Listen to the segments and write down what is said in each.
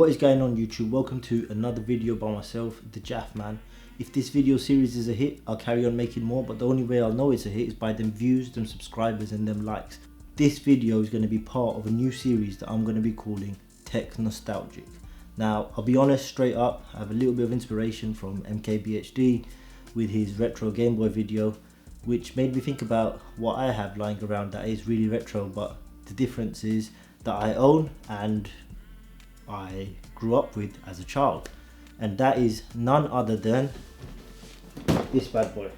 what is going on YouTube? Welcome to another video by myself, the Jaff Man. If this video series is a hit, I'll carry on making more, but the only way I'll know it's a hit is by them views, them subscribers and them likes. This video is going to be part of a new series that I'm going to be calling TechNostalgic. Now, I'll be honest straight up, I have a little bit of inspiration from MKBHD with his retro Game Boy video, which made me think about what I have lying around that is really retro, but the difference is that I own and I grew up with as a child, and that is none other than this bad boy,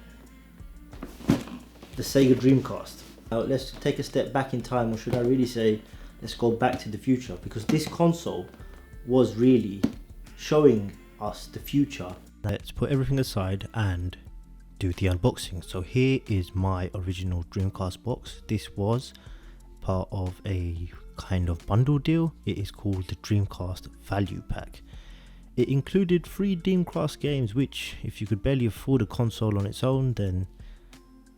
the Sega Dreamcast. Now let's take a step back in time, or should I really say let's go back to the future, because this console was really showing us the future. Let's put everything aside and do the unboxing. So here is my original Dreamcast box. This was part of a kind of bundle deal. It is called the Dreamcast Value Pack. It included 3 Dreamcast games, which if you could barely afford a console on its own, then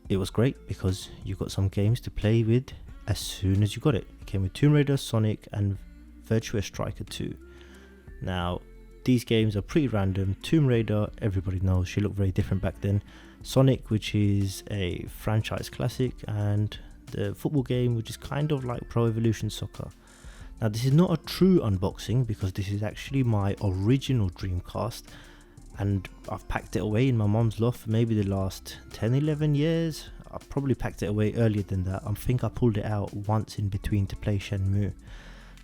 it was great because you got some games to play with as soon as you got it. It came with Tomb Raider, Sonic and Virtua Striker 2. Now these games are pretty random. Tomb Raider, everybody knows, she looked very different back then. Sonic, which is a franchise classic, and the football game, which is kind of like Pro Evolution Soccer. Now this is not a true unboxing because this is actually my original Dreamcast, and I've packed it away in my mom's loft for maybe the last 10-11 years. I've probably packed it away earlier than that. I think I pulled it out once in between to play Shenmue.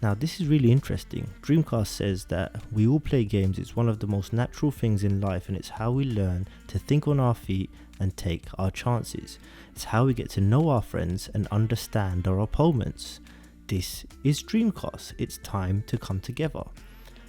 Now this is really interesting. Dreamcast says that we all play games. It's one of the most natural things in life, and it's how we learn to think on our feet and take our chances. It's how we get to know our friends and understand our opponents. This is Dreamcast. It's time to come together.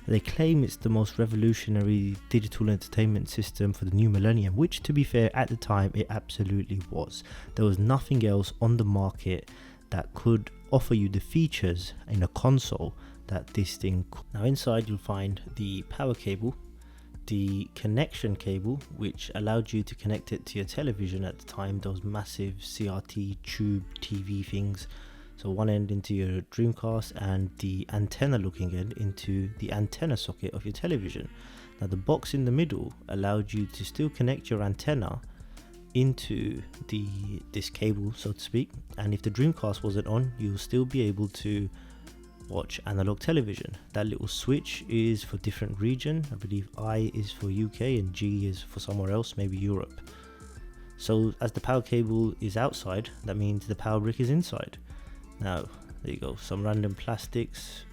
They claim it's the most revolutionary digital entertainment system for the new millennium, which, to be fair, at the time it absolutely was. There was nothing else on the market that could offer you the features in a console that this thing could. Now inside you'll find the power cable, the connection cable, which allowed you to connect it to your television at the time, those massive CRT tube TV things. So one end into your Dreamcast and the antenna looking end into the antenna socket of your television. Now the box in the middle allowed you to still connect your antenna into this cable, so to speak, and if the Dreamcast wasn't on, you'll still be able to watch analog television. That little switch is for different region. I believe I is for UK and G is for somewhere else, maybe Europe. So as the power cable is outside, that means the power brick is inside. Now there you go, some random plastics.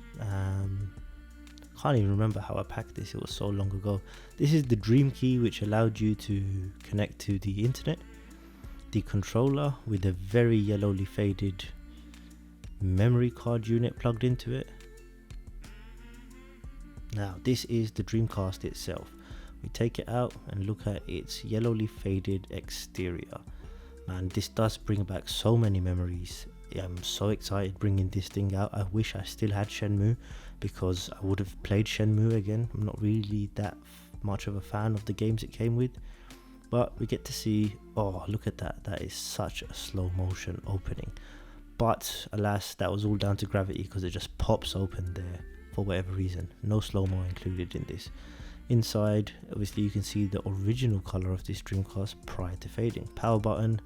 Can't even remember how I packed this, it was so long ago. This is the Dream Key, which allowed you to connect to the internet. The controller with a very yellowly faded memory card unit plugged into it. Now this is the Dreamcast itself. We take it out and look at its yellowly faded exterior. Man, this does bring back so many memories. I'm so excited bringing this thing out. I wish I still had Shenmue, because I would have played Shenmue again. I'm not really that much of a fan of the games it came with, but we get to see, oh look at that, that is such a slow motion opening. But alas, that was all down to gravity because it just pops open there for whatever reason. No slow-mo included in this. Inside, obviously you can see the original color of this Dreamcast prior to fading. Power button,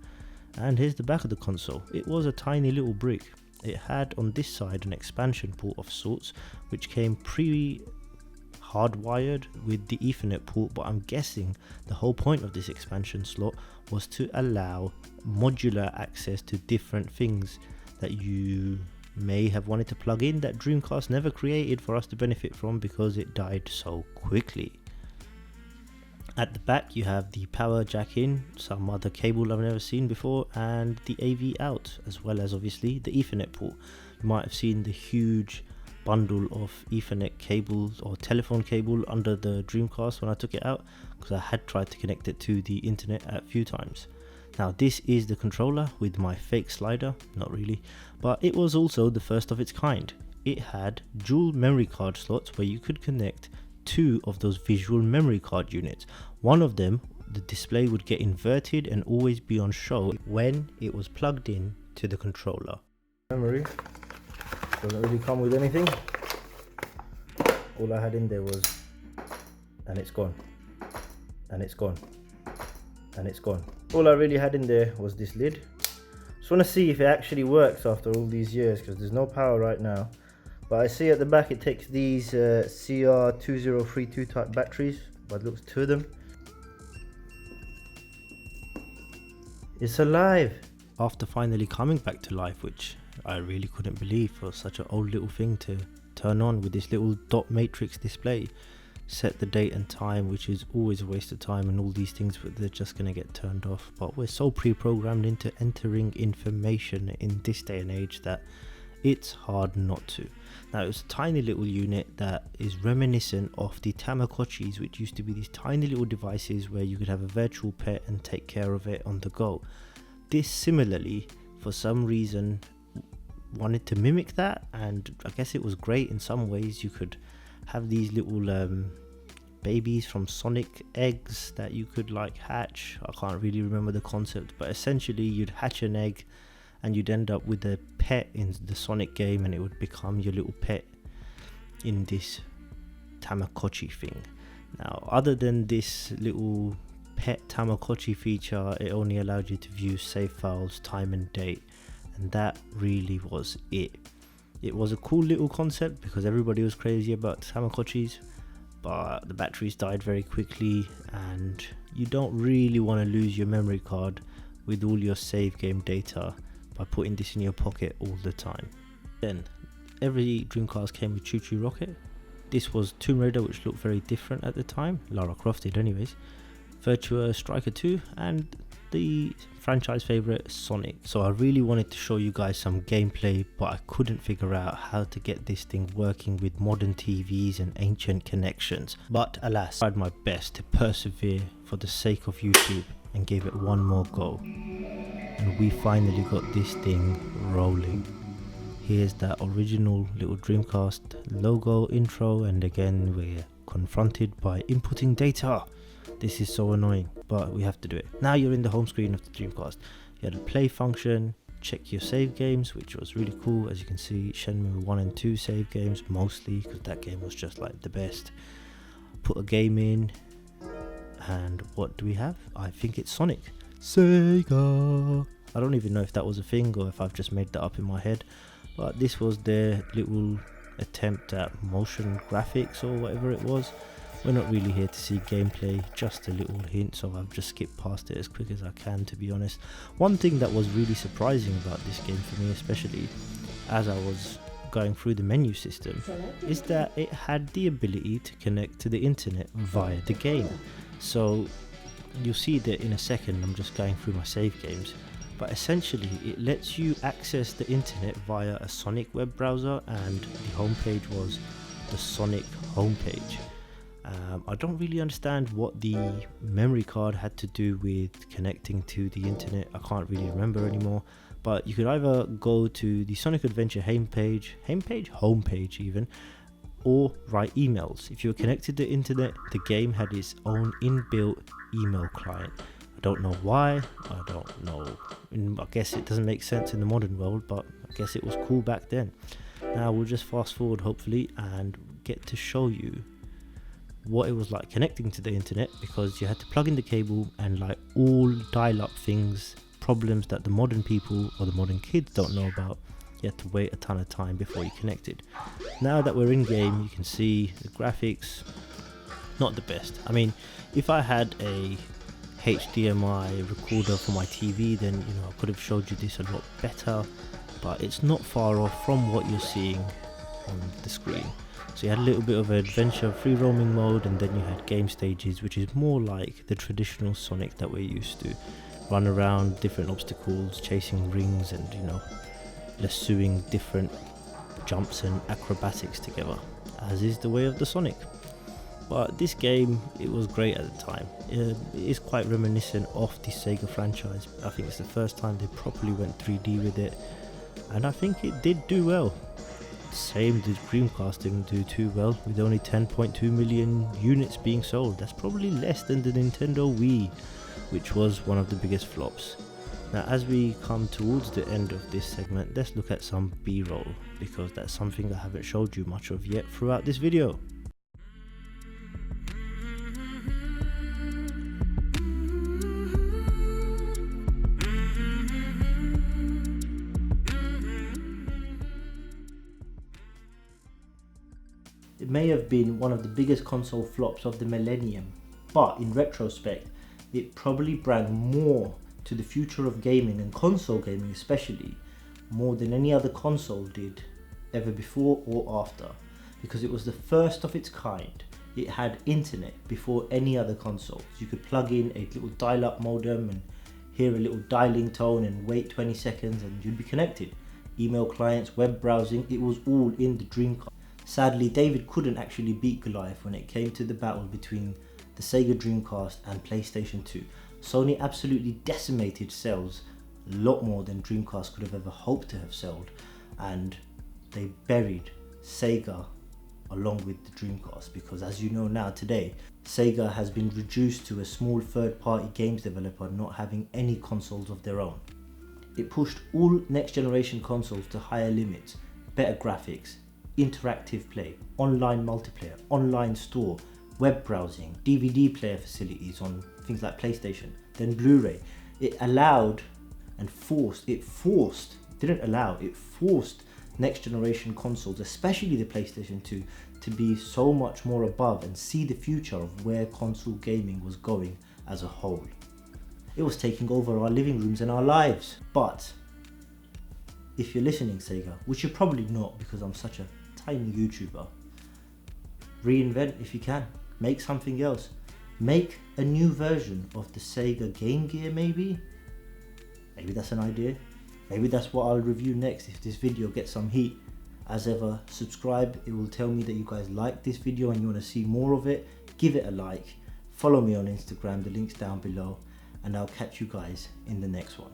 and here's the back of the console. It was a tiny little brick. It had on this side an expansion port of sorts, which came pre-hardwired with the Ethernet port, but I'm guessing the whole point of this expansion slot was to allow modular access to different things that you may have wanted to plug in that Dreamcast never created for us to benefit from because it died so quickly. At the back you have the power jack in, some other cable I've never seen before, and the AV out, as well as obviously the Ethernet port. You might have seen the huge bundle of Ethernet cables or telephone cable under the Dreamcast when I took it out, because I had tried to connect it to the internet a few times. Now this is the controller with my fake slider, not really, but it was also the first of its kind. It had dual memory card slots where you could connect 2 of those visual memory card units. One of them, the display would get inverted and always be on show when it was plugged in to the controller. Memory doesn't really come with anything. all I had in there was, and it's gone, and it's gone, and it's gone. All I really had in there was this lid. Just want to see if it actually works after all these years, because there's no power right now. But I see at the back it takes these CR2032 type batteries, by the looks, 2 of them. It's alive! After finally coming back to life, which I really couldn't believe for such an old little thing to turn on with this little dot matrix display. Set the date and time, which is always a waste of time, and all these things, but they're just going to get turned off. But we're so pre-programmed into entering information in this day and age that it's hard not to. Now, it's a tiny little unit that is reminiscent of the Tamagotchis, which used to be these tiny little devices where you could have a virtual pet and take care of it on the go. This similarly, for some reason, wanted to mimic that, and I guess it was great in some ways. You could have these little babies from Sonic eggs that you could like hatch. I can't really remember the concept, but essentially you'd hatch an egg and you'd end up with a pet in the Sonic game, and it would become your little pet in this Tamagotchi thing. Now, other than this little pet Tamagotchi feature, it only allowed you to view save files, time and date, and that really was it. It was a cool little concept because everybody was crazy about Tamagotchis, but the batteries died very quickly, and you don't really want to lose your memory card with all your save game data by putting this in your pocket all the time. Then every Dreamcast came with Choo Choo Rocket. This was Tomb Raider, which looked very different at the time. Lara Croft did anyways. Virtua Striker 2, and the franchise favorite Sonic. So I really wanted to show you guys some gameplay, but I couldn't figure out how to get this thing working with modern TVs and ancient connections. But alas, I tried my best to persevere for the sake of YouTube and gave it one more go. And we finally got this thing rolling. Here's that original little Dreamcast logo intro, and again we're confronted by inputting data. This is so annoying, but we have to do it. Now you're in the home screen of the Dreamcast. You had a play function, check your save games, which was really cool. As you can see, Shenmue 1 and 2 save games mostly, because that game was just like the best. Put a game in, and what do we have? I think it's Sonic. Sega! I don't even know if that was a thing or if I've just made that up in my head, but this was their little attempt at motion graphics or whatever it was. We're not really here to see gameplay, just a little hint, so I've just skipped past it as quick as I can, to be honest. One thing that was really surprising about this game for me, especially as I was going through the menu system, is that it had the ability to connect to the internet via the game. So you'll see that in a second. I'm just going through my save games, but essentially it lets you access the internet via a Sonic web browser, and the homepage was the Sonic homepage. I don't really understand what the memory card had to do with connecting to the internet. I can't really remember anymore, but you could either go to the Sonic Adventure homepage even, or write emails. If you were connected to the internet, the game had its own inbuilt email client. I don't know why, I don't know. I guess it doesn't make sense in the modern world, but I guess it was cool back then. Now we'll just fast forward hopefully and get to show you what it was like connecting to the internet, because you had to plug in the cable, and like all dial-up things, problems that the modern people or the modern kids don't know about, you had to wait a ton of time before you connected. Now that we're in game, you can see the graphics, not the best. I mean, if I had a HDMI recorder for my TV, then I could have showed you this a lot better, but it's not far off from what you're seeing on the screen. So you had a little bit of adventure free roaming mode, and then you had game stages, which is more like the traditional Sonic that we're used to. Run around different obstacles, chasing rings, and lassoing different jumps and acrobatics together, as is the way of the Sonic. But this game, it was great at the time. It is quite reminiscent of the Sega franchise. I think it's the first time they properly went 3D with it, and I think it did do well. Same, the Dreamcast didn't do too well, with only 10.2 million units being sold. That's probably less than the Nintendo Wii, which was one of the biggest flops. Now, as we come towards the end of this segment, let's look at some B-roll, because that's something I haven't showed you much of yet throughout this video. may have been one of the biggest console flops of the millennium, but in retrospect, it probably brought more to the future of gaming, and console gaming especially, more than any other console did ever before or after, because it was the first of its kind. It had internet before any other consoles. You could plug in a little dial-up modem and hear a little dialing tone and wait 20 seconds and you'd be connected. Email clients, web browsing, it was all in the Dreamcast. Sadly, David couldn't actually beat Goliath when it came to the battle between the Sega Dreamcast and PlayStation 2. Sony absolutely decimated sales, a lot more than Dreamcast could have ever hoped to have sold, and they buried Sega along with the Dreamcast, because as you know now today, Sega has been reduced to a small third-party games developer not having any consoles of their own. It pushed all next generation consoles to higher limits, better graphics, interactive play, online multiplayer, online store, web browsing, DVD player facilities on things like PlayStation, then Blu-ray. It forced next generation consoles, especially the PlayStation 2, to be so much more above and see the future of where console gaming was going as a whole. It was taking over our living rooms and our lives. But if you're listening, Sega, which you're probably not because I'm such a tiny YouTuber, reinvent if you can. Make something else. Make a new version of the Sega Game Gear maybe? Maybe that's an idea. Maybe that's what I'll review next if this video gets some heat. As ever, subscribe. It will tell me that you guys like this video and you want to see more of it. Give it a like. Follow me on Instagram, the link's down below. And I'll catch you guys in the next one.